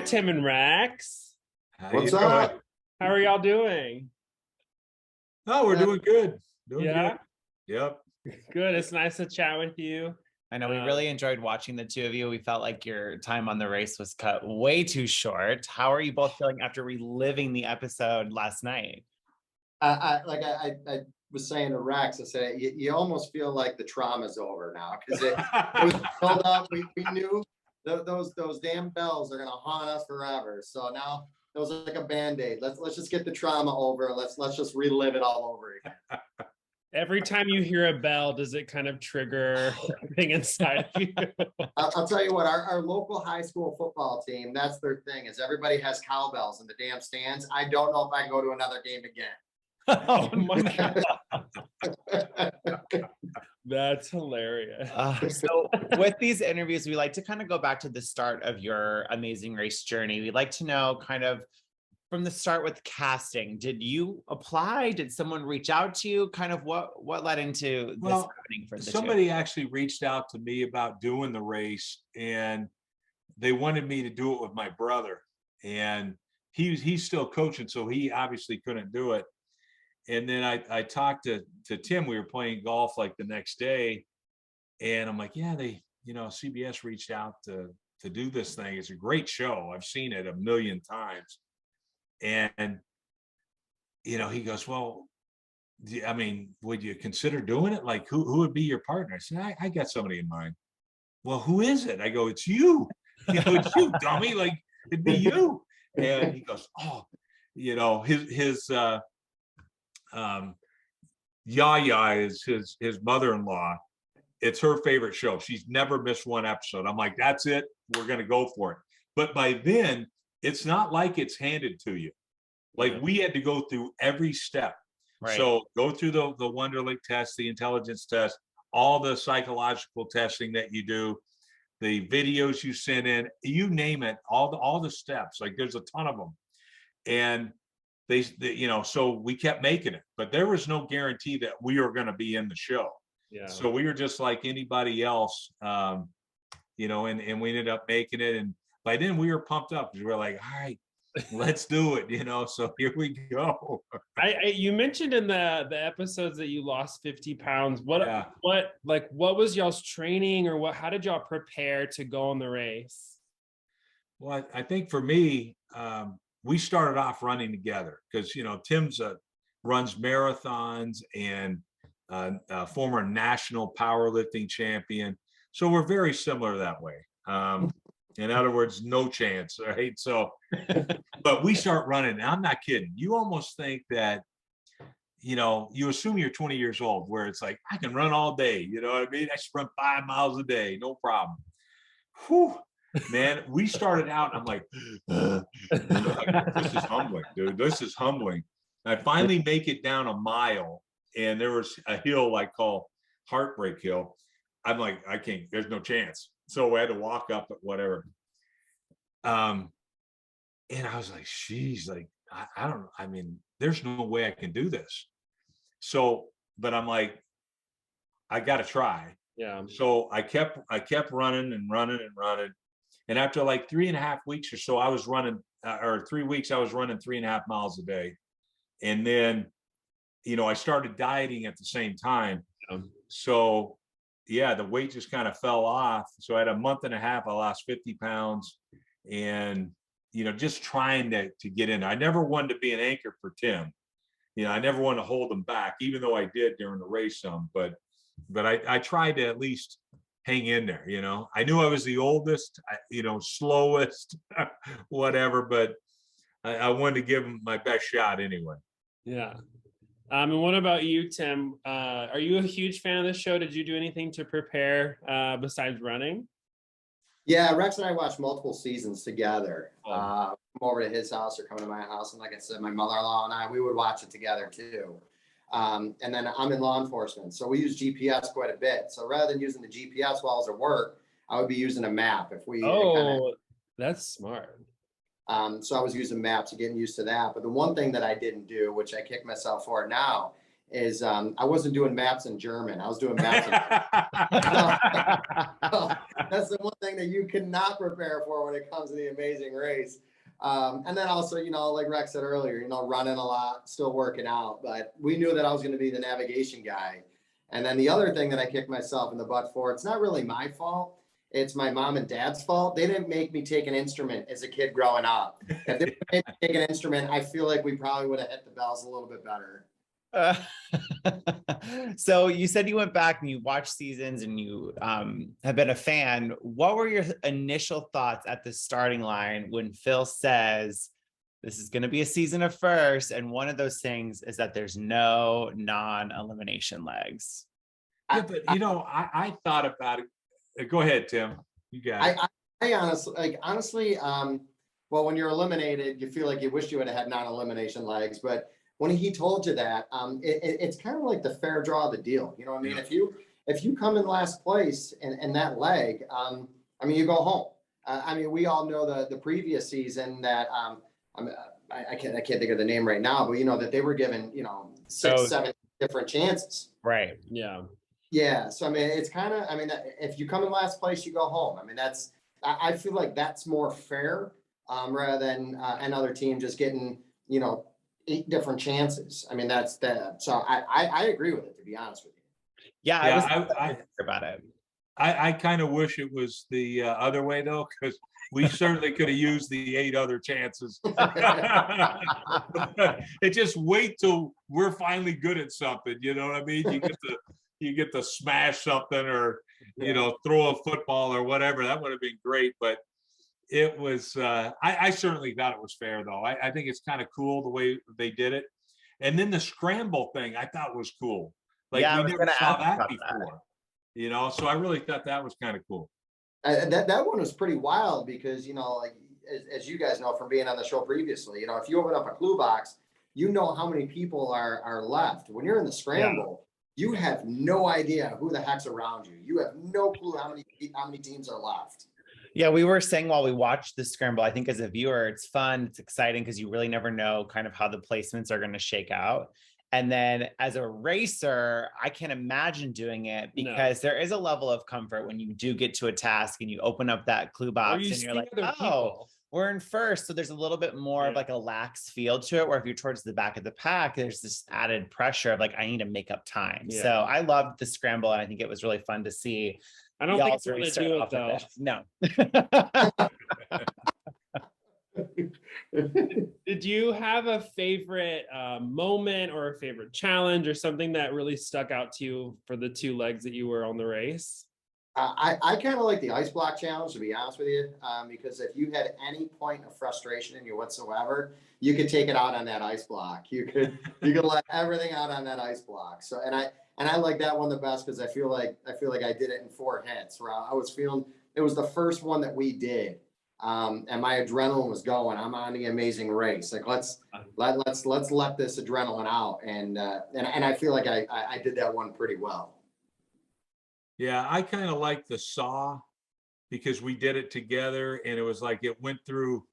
Tim and Rex. What's up? How are y'all doing? Oh, we're doing good. Doing Yeah? good. Yep. Good. It's nice to chat with you. I know we really enjoyed watching the two of you. We felt like your time on the race was cut way too short. How are you both feeling after reliving the episode last night? I was saying to Rex, I said, you almost feel like the trauma's over now because it was built up. We knew those damn bells are gonna haunt us forever. So now those are like a band-aid. Let's just get the trauma over. Let's just relive it all over again. Every time you hear a bell, does it kind of trigger something inside of you? I'll tell you what, our local high school football team, that's their thing, is everybody has cowbells in the damn stands. I don't know if I can go to another game again. Oh my God. That's hilarious. So with these interviews, we like to kind of go back to the start of your amazing race journey. We'd like to know kind of from the start with casting, did you apply? Did someone reach out to you? Kind of what led into this happening for the somebody actually reached out to me about doing the race, and they wanted me to do it with my brother, and he's still coaching, so he obviously couldn't do it. And then I talked to Tim. We were playing golf like the next day, and I'm like, yeah, CBS reached out to do this thing. It's a great show. I've seen it a million times. And he goes, well, I mean, would you consider doing it? Like, who would be your partner? I said, I got somebody in mind. Well, who is it? I go, it's you. It's you, dummy. Like, it'd be you. And he goes, oh, his Yaya is his mother-in-law. It's her favorite show. She's never missed one episode. I'm like, that's it. We're going to go for it. But by then, it's not like it's handed to you. Like, we had to go through every step. Right. So go through the Wonderlic test, the intelligence test, all the psychological testing that you do, the videos you send in, you name it, all the steps. Like, there's a ton of them. And they so we kept making it, but there was no guarantee that we were going to be in the show. Yeah. So we were just like anybody else, and we ended up making it. And by then we were pumped up because we were like, all right, let's do it. So here we go. You mentioned in the episodes that you lost 50 pounds. What was y'all's training, or how did y'all prepare to go on the race? Well, I think for me, we started off running together because, Tim's runs marathons and former national powerlifting champion. So we're very similar that way. In other words, no chance, right? So, but we start running. And I'm not kidding. You almost think that, you assume you're 20 years old, where it's like, I can run all day. You know what I mean? I should run 5 miles a day, no problem. Whew. Man, we started out, I'm like, this is humbling, dude. This is humbling. I finally make it down a mile, and there was a hill I call Heartbreak Hill. I'm like, I can't, there's no chance. So I had to walk up at whatever. And I was like, geez, like, I don't, I mean, there's no way I can do this. So, but I'm like, I got to try. Yeah. So I kept running and running and running. And after like 3.5 weeks or so, I was running, or 3 weeks, I was running 3.5 miles a day. And then, I started dieting at the same time. So yeah, the weight just kind of fell off. So I had a month and a half, I lost 50 pounds, and, just trying to get in. I never wanted to be an anchor for Tim. I never wanted to hold him back, even though I did during the race some, but I tried to at least hang in there. I knew I was the oldest, slowest, whatever, but I wanted to give him my best shot anyway. Yeah. And what about you, Tim? Are you a huge fan of the show? Did you do anything to prepare besides running? Yeah, Rex and I watched multiple seasons together. Come over to his house or come to my house. And like I said, my mother-in-law and I, we would watch it together too. And then I'm in law enforcement, so we use GPS quite a bit. So rather than using the GPS while I was at work, I would be using a map. That's smart. So I was using maps and getting used to that. But the one thing that I didn't do, which I kick myself for now, is I wasn't doing maps in German. I was doing maps. That's That's the one thing that you cannot prepare for when it comes to the Amazing Race. And then also, like Rex said earlier, running a lot, still working out, but we knew that I was going to be the navigation guy. And then the other thing that I kicked myself in the butt for, it's not really my fault. It's my mom and dad's fault. They didn't make me take an instrument as a kid growing up. If they made me take an instrument, I feel like we probably would have hit the bells a little bit better. So you said you went back and you watched seasons and you have been a fan. What were your initial thoughts at the starting line when Phil says this is going to be a season of first, and one of those things is that there's no non-elimination legs? Yeah, but I thought about it. Go ahead, Tim. You got it. I honestly, well, when you're eliminated, you feel like you wish you would have had non-elimination legs, but when he told you that, it's kind of like the fair draw of the deal. You know what I mean? Yeah. If you come in last place in that leg, you go home. We all know the previous season that I can't think of the name right now, but that they were given 6-7 different chances. Right. Yeah. Yeah. So it's kind of if you come in last place, you go home. I feel like that's more fair rather than another team just getting 8 different chances. That's that. So I agree with it, to be honest with you. Yeah, I about it. I kind of wish it was the other way though, because we certainly could have used the 8 other chances. It just wait till we're finally good at something. You know what I mean? You get to smash something or throw a football or whatever. That would have been great, but it was I certainly thought it was fair though. I think it's kind of cool the way they did it. And then the scramble thing I thought was cool. Like we never saw that before. So I really thought that was kind of cool. That one was pretty wild because as you guys know from being on the show previously, if you open up a clue box, how many people are left. When you're in the scramble, you have no idea who the heck's around you. You have no clue how many teams are left. Yeah, we were saying while we watched the scramble, I think as a viewer, it's fun, it's exciting because you really never know kind of how the placements are going to shake out. And then as a racer, I can't imagine doing it because there is a level of comfort when you do get to a task and you open up that clue box and you're like, oh, we're in first. So there's a little bit more of like a lax feel to it, where if you're towards the back of the pack, there's this added pressure of like, I need to make up time. Yeah. So I loved the scramble and I think it was really fun to see. I don't think it's really do it though. No. Did you have a favorite moment or a favorite challenge or something that really stuck out to you for the 2 legs that you were on the race? I kind of like the ice block challenge, to be honest with you, because if you had any point of frustration in you whatsoever, you could take it out on that ice block. You could let everything out on that ice block. So and I like that one the best because I feel like I did it in 4 hits. Where I was feeling it was the first one that we did, and my adrenaline was going. I'm on the Amazing Race. Like let's let this adrenaline out, and I feel like I did that one pretty well. Yeah, I kind of like the saw because we did it together, and it was like it went through.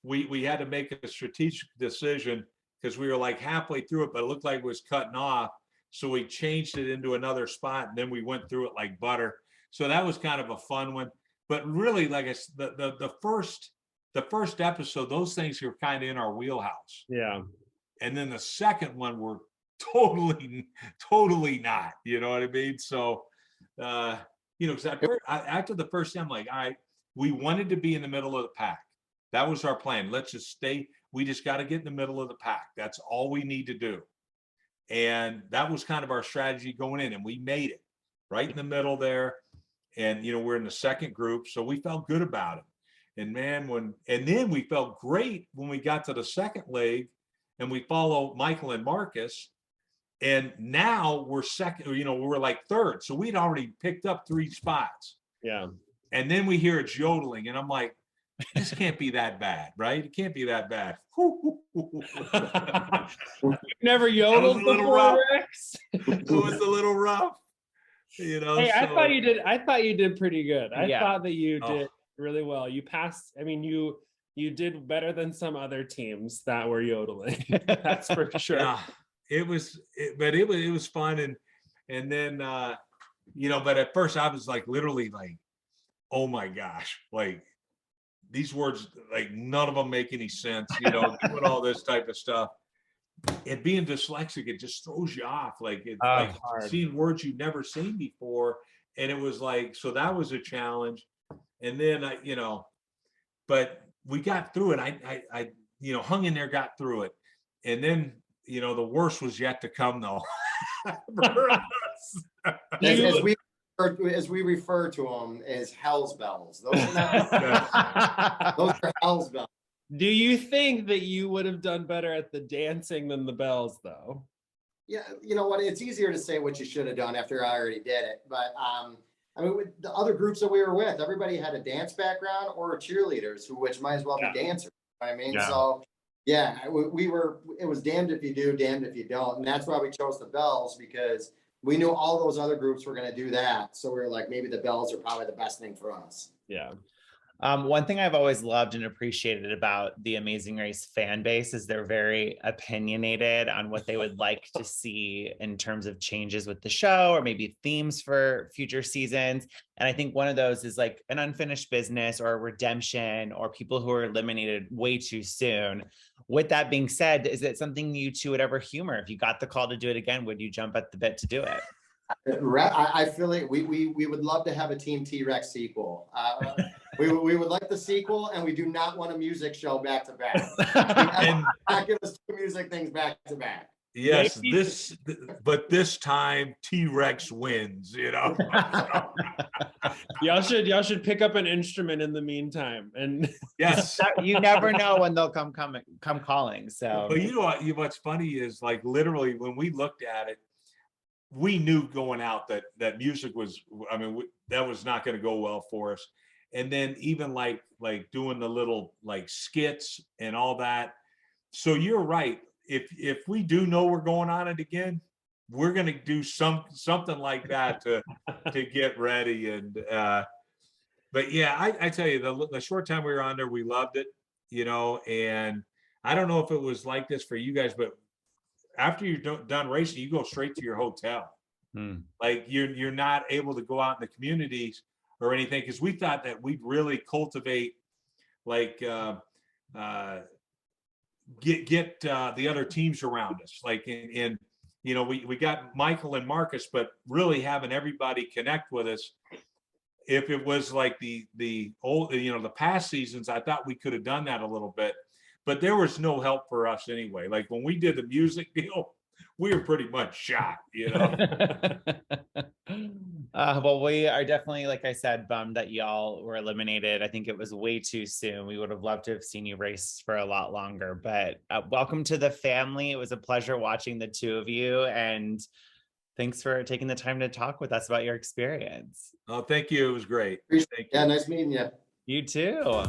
We had to make a strategic decision because we were like halfway through it, but it looked like it was cutting off. So we changed it into another spot, and then we went through it like butter. So that was kind of a fun one. But really, like I said, the first episode, those things were kind of in our wheelhouse. Yeah. And then the second one were totally not. You know what I mean? So, because after the first time, like, all right, we wanted to be in the middle of the pack. That was our plan. Let's just stay. We just got to get in the middle of the pack. That's all we need to do. And that was kind of our strategy going in, and we made it right in the middle there. And, we're in the second group, so we felt good about it. And man, then we felt great when we got to the second leg and we follow Michael and Marcus. And now we're second, we're like third. So we'd already picked up 3 spots. Yeah. And then we hear it's yodeling, and I'm like, this can't be that bad, right? It can't be that bad. Never yodeled before, Rex. It was a little rough, Hey, I thought you did pretty good. I thought that you did really well. You passed. You did better than some other teams that were yodeling. That's for sure. Yeah, it was fun, and then but at first I was like literally like oh my gosh, like these words, like none of them make any sense, you know, doing all this type of stuff. And being dyslexic, it just throws you off. Like it's like hard. seeing words you've never seen before. And it was like, so that was a challenge. And then you know, but we got through it. I you know, hung in there, got through it. And then, you know, the worst was yet to come though. As we refer to them as hell's bells. Those are not, those are hell's bells. Do you think that you would have done better at the dancing than the bells, though? Yeah, you know what? It's easier to say what you should have done after I already did it. But I mean, with the other groups that we were with, everybody had a dance background or cheerleaders, which might as well be dancers. You know what I mean, so yeah, we were. It was damned if you do, damned if you don't, and that's why we chose the bells, because we knew all those other groups were going to do that. So we were like, maybe the bells are probably the best thing for us. Yeah. One thing I've always loved and appreciated about the Amazing Race fan base is they're very opinionated on what they would like to see in terms of changes with the show or maybe themes for future seasons. And I think one of those is like an unfinished business or a redemption or people who are eliminated way too soon. With that being said, is it something you two would ever humor? If you got the call to do it again, would you jump at the bit to do it? I feel like we would love to have a Team T-Rex sequel. We would like the sequel, and we do not want a music show back to back. And not give us two music things back to back. Yes, but this time T-Rex wins, you know. Y'all should pick up an instrument in the meantime. And yes, you never know when they'll come calling. So, but you know what? What's funny is like literally when we looked at it, we knew going out that music was, I mean, that was not going to go well for us. And then even like doing the little like skits and all that. So you're right. If we do know we're going on it again, we're going to do something like that to get ready. And but yeah, I tell you, the short time we were on there, we loved it, you know. And I don't know if it was like this for you guys, but after you're done racing, you go straight to your hotel. Like you're not able to go out in the communities or anything, because we thought that we'd really cultivate like get the other teams around us, like in you know, we got Michael and Marcus, but really having everybody connect with us. If it was like the old, you know, the past seasons, I thought we could have done that a little bit, but there was no help for us anyway. Like when we did the music deal, we were pretty much shot, you know. Well, we are definitely, like I said, bummed that y'all were eliminated. I think it was way too soon. We would have loved to have seen you race for a lot longer, but welcome to the family. It was a pleasure watching the two of you, and thanks for taking the time to talk with us about your experience. Oh, thank you. It was great. Yeah, nice meeting you. You too.